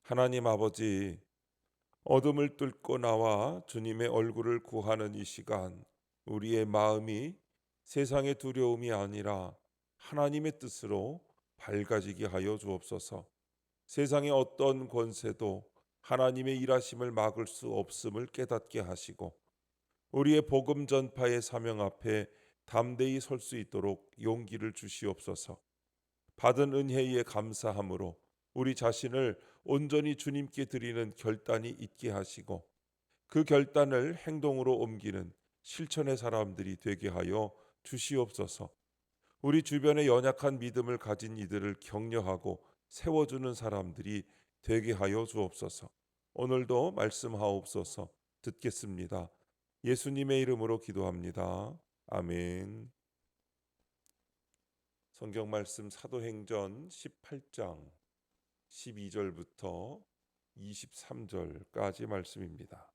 하나님 아버지, 어둠을 뚫고 나와 주님의 얼굴을 구하는 이 시간, 우리의 마음이 세상의 두려움이 아니라 하나님의 뜻으로 밝아지게 하여 주옵소서. 세상의 어떤 권세도 하나님의 일하심을 막을 수 없음을 깨닫게 하시고, 우리의 복음 전파의 사명 앞에 담대히 설 수 있도록 용기를 주시옵소서. 받은 은혜에 감사함으로 우리 자신을 온전히 주님께 드리는 결단이 있게 하시고, 그 결단을 행동으로 옮기는 실천의 사람들이 되게 하여 주시옵소서. 우리 주변에 연약한 믿음을 가진 이들을 격려하고 세워주는 사람들이 되게 하여 주옵소서. 오늘도 말씀하옵소서. 듣겠습니다. 예수님의 이름으로 기도합니다. 아멘. 성경 말씀 사도행전 18장 12절부터 23절까지 말씀입니다.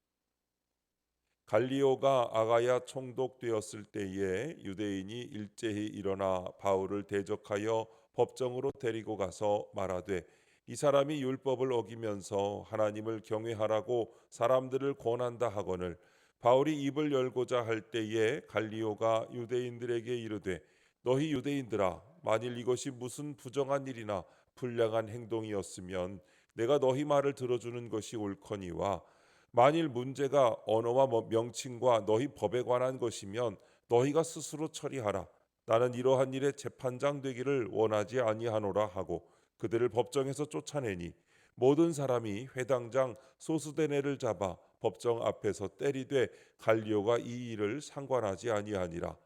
갈리오가 아가야 총독되었을 때에 유대인이 일제히 일어나 바울을 대적하여 법정으로 데리고 가서 말하되, 이 사람이 율법을 어기면서 하나님을 경외하라고 사람들을 권한다 하거늘, 바울이 입을 열고자 할 때에 갈리오가 유대인들에게 이르되, 너희 유대인들아, 만일 이것이 무슨 부정한 일이나 불량한 행동이었으면 내가 너희 말을 들어주는 것이 옳거니와, 만일 문제가 언어와 명칭과 너희 법에 관한 것이면 너희가 스스로 처리하라. 나는 이러한 일에 재판장 되기를 원하지 아니하노라 하고 그들을 법정에서 쫓아내니, 모든 사람이 회당장 소스데네를 잡아 법정 앞에서 때리되 갈리오가 이 일을 상관하지 아니하니라.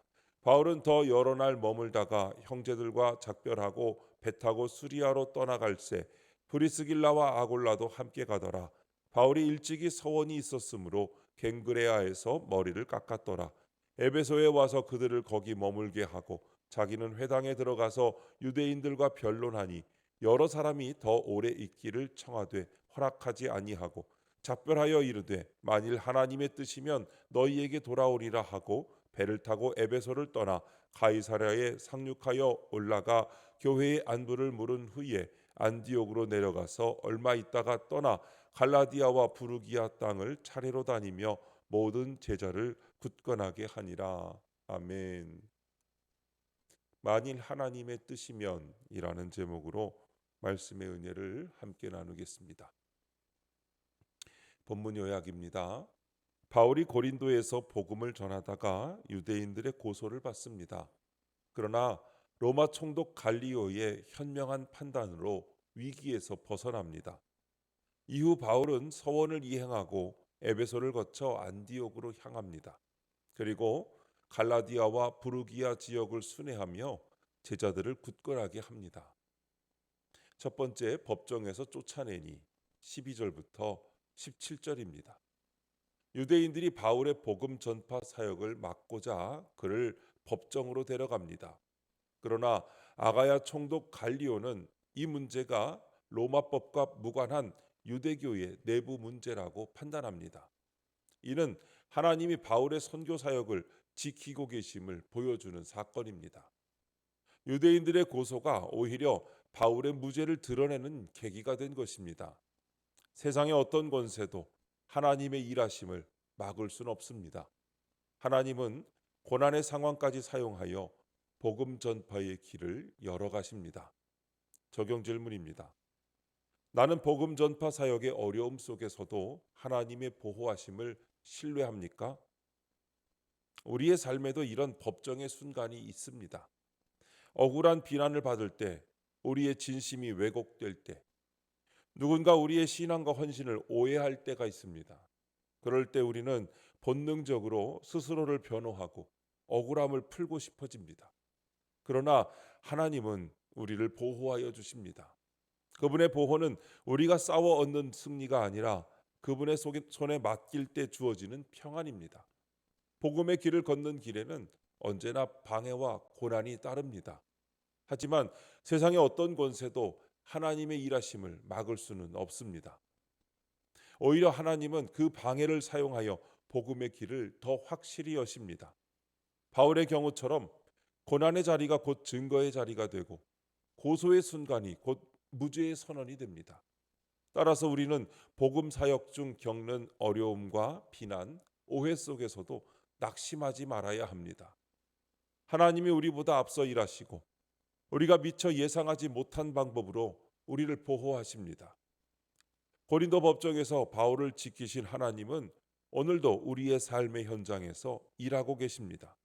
바울은 더 여러 날 머물다가 형제들과 작별하고 배 타고 수리아로 떠나갈새 브리스길라와 아골라도 함께 가더라. 바울이 일찍이 서원이 있었으므로 갱그레아에서 머리를 깎았더라. 에베소에 와서 그들을 거기 머물게 하고 자기는 회당에 들어가서 유대인들과 변론하니, 여러 사람이 더 오래 있기를 청하되 허락하지 아니하고 작별하여 이르되, 만일 하나님의 뜻이면 너희에게 돌아오리라 하고 배를 타고 에베소를 떠나 가이사랴에 상륙하여 올라가 교회의 안부를 물은 후에 안디옥으로 내려가서 얼마 있다가 떠나 갈라디아와 부르기아 땅을 차례로 다니며 모든 제자를 굳건하게 하니라. 아멘. 만일 하나님의 뜻이면이라는 제목으로 말씀의 은혜를 함께 나누겠습니다. 본문 요약입니다. 바울이 고린도에서 복음을 전하다가 유대인들의 고소를 받습니다. 그러나 로마 총독 갈리오의 현명한 판단으로 위기에서 벗어납니다. 이후 바울은 서원을 이행하고 에베소를 거쳐 안디옥으로 향합니다. 그리고 갈라디아와 부르기아 지역을 순회하며 제자들을 굳건하게 합니다. 첫 번째, 법정에서 쫓아내니 12절부터 17절입니다. 유대인들이 바울의 복음 전파 사역을 막고자 그를 법정으로 데려갑니다. 그러나 아가야 총독 갈리오는 이 문제가 로마법과 무관한 유대교의 내부 문제라고 판단합니다. 이는 하나님이 바울의 선교 사역을 지키고 계심을 보여주는 사건입니다. 유대인들의 고소가 오히려 바울의 무죄를 드러내는 계기가 된 것입니다. 세상의 어떤 권세도 하나님의 일하심을 막을 수는 없습니다. 하나님은 고난의 상황까지 사용하여 복음 전파의 길을 열어 가십니다. 적용 질문입니다. 나는 복음 전파 사역의 어려움 속에서도 하나님의 보호하심을 신뢰합니까? 우리의 삶에도 이런 법정의 순간이 있습니다. 억울한 비난을 받을 때, 우리의 진심이 왜곡될 때, 누군가 우리의 신앙과 헌신을 오해할 때가 있습니다. 그럴 때 우리는 본능적으로 스스로를 변호하고 억울함을 풀고 싶어집니다. 그러나 하나님은 우리를 보호하여 주십니다. 그분의 보호는 우리가 싸워 얻는 승리가 아니라 그분의 손에 맡길 때 주어지는 평안입니다. 복음의 길을 걷는 길에는 언제나 방해와 고난이 따릅니다. 하지만 세상의 어떤 권세도 하나님의 일하심을 막을 수는 없습니다. 오히려 하나님은 그 방해를 사용하여 복음의 길을 더 확실히 여십니다. 바울의 경우처럼 고난의 자리가 곧 증거의 자리가 되고 고소의 순간이 곧 무죄의 선언이 됩니다. 따라서 우리는 복음 사역 중 겪는 어려움과 비난, 오해 속에서도 낙심하지 말아야 합니다. 하나님이 우리보다 앞서 일하시고 우리가 미처 예상하지 못한 방법으로 우리를 보호하십니다. 고린도 법정에서 바울을 지키신 하나님은 오늘도 우리의 삶의 현장에서 일하고 계십니다.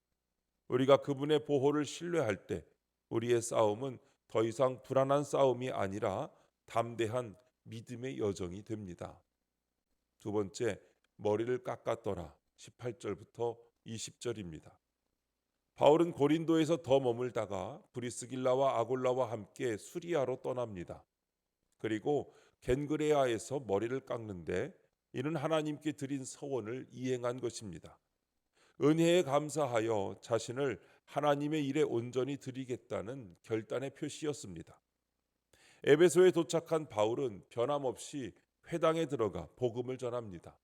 우리가 그분의 보호를 신뢰할 때 우리의 싸움은 더 이상 불안한 싸움이 아니라 담대한 믿음의 여정이 됩니다. 두 번째, 머리를 깎았더라. 18절부터 20절입니다. 바울은 고린도에서 더 머물다가 브리스길라와 아골라와 함께 수리아로 떠납니다. 그리고 겐그레아에서 머리를 깎는데 이는 하나님께 드린 서원을 이행한 것입니다. 은혜에 감사하여 자신을 하나님의 일에 온전히 드리겠다는 결단의 표시였습니다. 에베소에 도착한 바울은 변함없이 회당에 들어가 복음을 전합니다.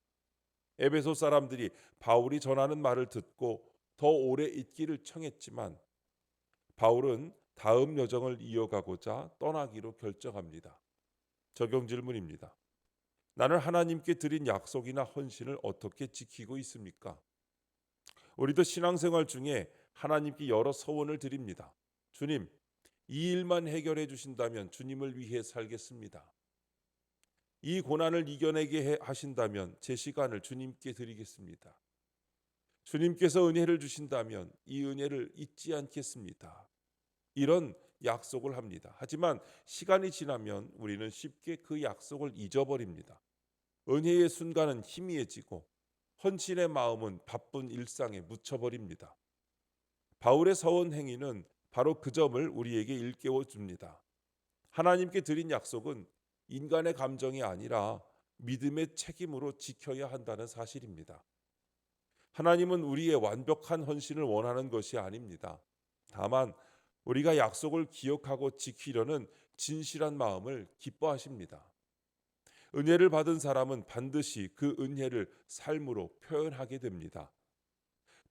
에베소 사람들이 바울이 전하는 말을 듣고 더 오래 있기를 청했지만 바울은 다음 여정을 이어가고자 떠나기로 결정합니다. 적용 질문입니다. 나는 하나님께 드린 약속이나 헌신을 어떻게 지키고 있습니까? 우리도 신앙생활 중에 하나님께 여러 서원을 드립니다. 주님, 이 일만 해결해 주신다면 주님을 위해 살겠습니다. 이 고난을 이겨내게 하신다면 제 시간을 주님께 드리겠습니다. 주님께서 은혜를 주신다면 이 은혜를 잊지 않겠습니다. 이런 약속을 합니다. 하지만 시간이 지나면 우리는 쉽게 그 약속을 잊어버립니다. 은혜의 순간은 희미해지고 헌신의 마음은 바쁜 일상에 묻혀버립니다. 바울의 서원 행위는 바로 그 점을 우리에게 일깨워 줍니다. 하나님께 드린 약속은 인간의 감정이 아니라 믿음의 책임으로 지켜야 한다는 사실입니다. 하나님은 우리의 완벽한 헌신을 원하는 것이 아닙니다. 다만 우리가 약속을 기억하고 지키려는 진실한 마음을 기뻐하십니다. 은혜를 받은 사람은 반드시 그 은혜를 삶으로 표현하게 됩니다.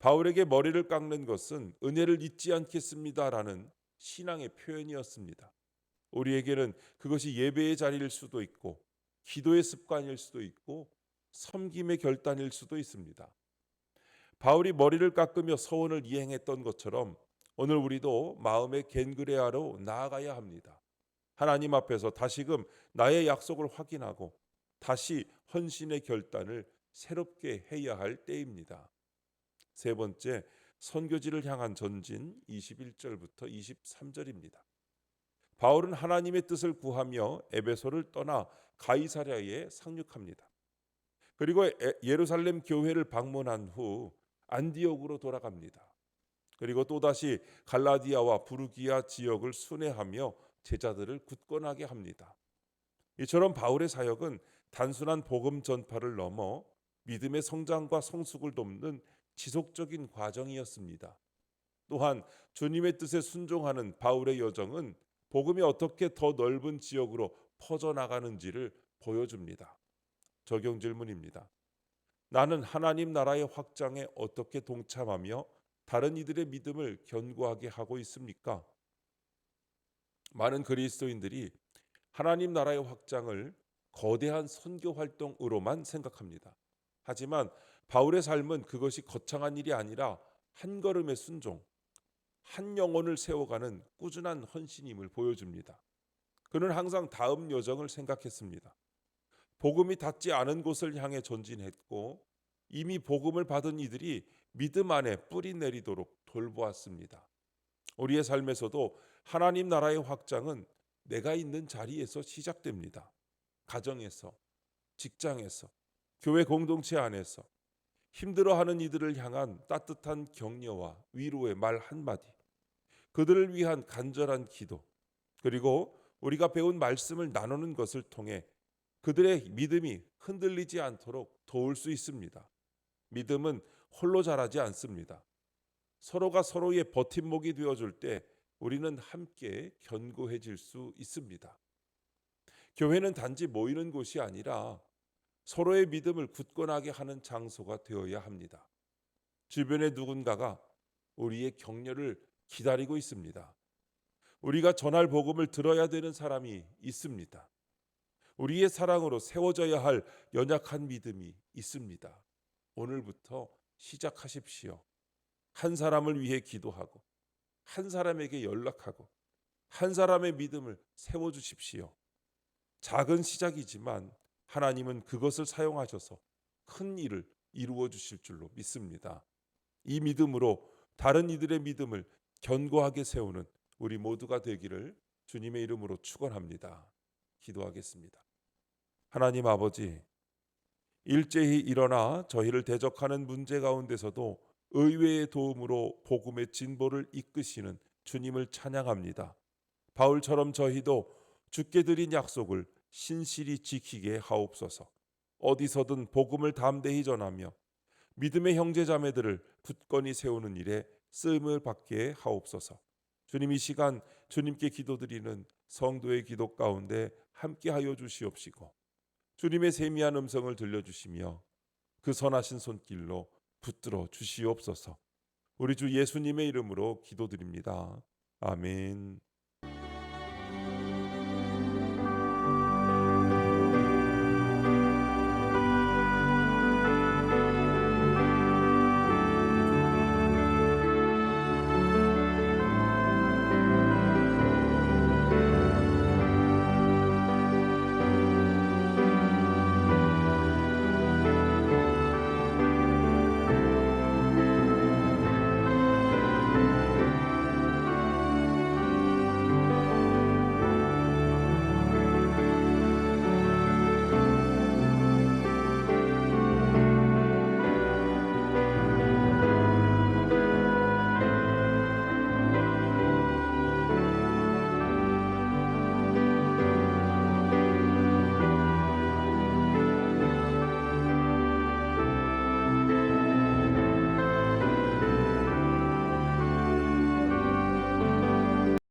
바울에게 머리를 깎는 것은 은혜를 잊지 않겠습니다라는 신앙의 표현이었습니다. 우리에게는 그것이 예배의 자리일 수도 있고 기도의 습관일 수도 있고 섬김의 결단일 수도 있습니다. 바울이 머리를 깎으며 서원을 이행했던 것처럼 오늘 우리도 마음의 겐그레아로 나아가야 합니다. 하나님 앞에서 다시금 나의 약속을 확인하고 다시 헌신의 결단을 새롭게 해야 할 때입니다. 세 번째, 선교지를 향한 전진 21절부터 23절입니다. 바울은 하나님의 뜻을 구하며 에베소를 떠나 가이사랴에 상륙합니다. 그리고 예루살렘 교회를 방문한 후 안디옥으로 돌아갑니다. 그리고 또다시 갈라디아와 부르기아 지역을 순회하며 제자들을 굳건하게 합니다. 이처럼 바울의 사역은 단순한 복음 전파를 넘어 믿음의 성장과 성숙을 돕는 지속적인 과정이었습니다. 또한 주님의 뜻에 순종하는 바울의 여정은 복음이 어떻게 더 넓은 지역으로 퍼져나가는지를 보여줍니다. 적용 질문입니다. 나는 하나님 나라의 확장에 어떻게 동참하며 다른 이들의 믿음을 견고하게 하고 있습니까? 많은 그리스도인들이 하나님 나라의 확장을 거대한 선교 활동으로만 생각합니다. 하지만 바울의 삶은 그것이 거창한 일이 아니라 한 걸음의 순종, 한 영혼을 세워가는 꾸준한 헌신임을 보여줍니다. 그는 항상 다음 여정을 생각했습니다. 복음이 닿지 않은 곳을 향해 전진했고 이미 복음을 받은 이들이 믿음 안에 뿌리 내리도록 돌보았습니다. 우리의 삶에서도 하나님 나라의 확장은 내가 있는 자리에서 시작됩니다. 가정에서, 직장에서, 교회 공동체 안에서 힘들어하는 이들을 향한 따뜻한 격려와 위로의 말 한마디, 그들을 위한 간절한 기도, 그리고 우리가 배운 말씀을 나누는 것을 통해 그들의 믿음이 흔들리지 않도록 도울 수 있습니다. 믿음은 홀로 자라지 않습니다. 서로가 서로의 버팀목이 되어줄 때 우리는 함께 견고해질 수 있습니다. 교회는 단지 모이는 곳이 아니라 서로의 믿음을 굳건하게 하는 장소가 되어야 합니다. 주변에 누군가가 우리의 격려를 기다리고 있습니다. 우리가 전할 복음을 들어야 되는 사람이 있습니다. 우리의 사랑으로 세워져야 할 연약한 믿음이 있습니다. 오늘부터 시작하십시오. 한 사람을 위해 기도하고 한 사람에게 연락하고 한 사람의 믿음을 세워주십시오. 작은 시작이지만 하나님은 그것을 사용하셔서 큰 일을 이루어 주실 줄로 믿습니다. 이 믿음으로 다른 이들의 믿음을 견고하게 세우는 우리 모두가 되기를 주님의 이름으로 축원합니다. 기도하겠습니다. 하나님 아버지, 일제히 일어나 저희를 대적하는 문제 가운데서도 의외의 도움으로 복음의 진보를 이끄시는 주님을 찬양합니다. 바울처럼 저희도 주께 드린 약속을 신실히 지키게 하옵소서. 어디서든 복음을 담대히 전하며 믿음의 형제 자매들을 굳건히 세우는 일에 쓰임을 받게 하옵소서. 주님, 이 시간 주님께 기도드리는 성도의 기도 가운데 함께하여 주시옵시고 주님의 세미한 음성을 들려주시며 그 선하신 손길로 붙들어 주시옵소서. 우리 주 예수님의 이름으로 기도드립니다. 아멘.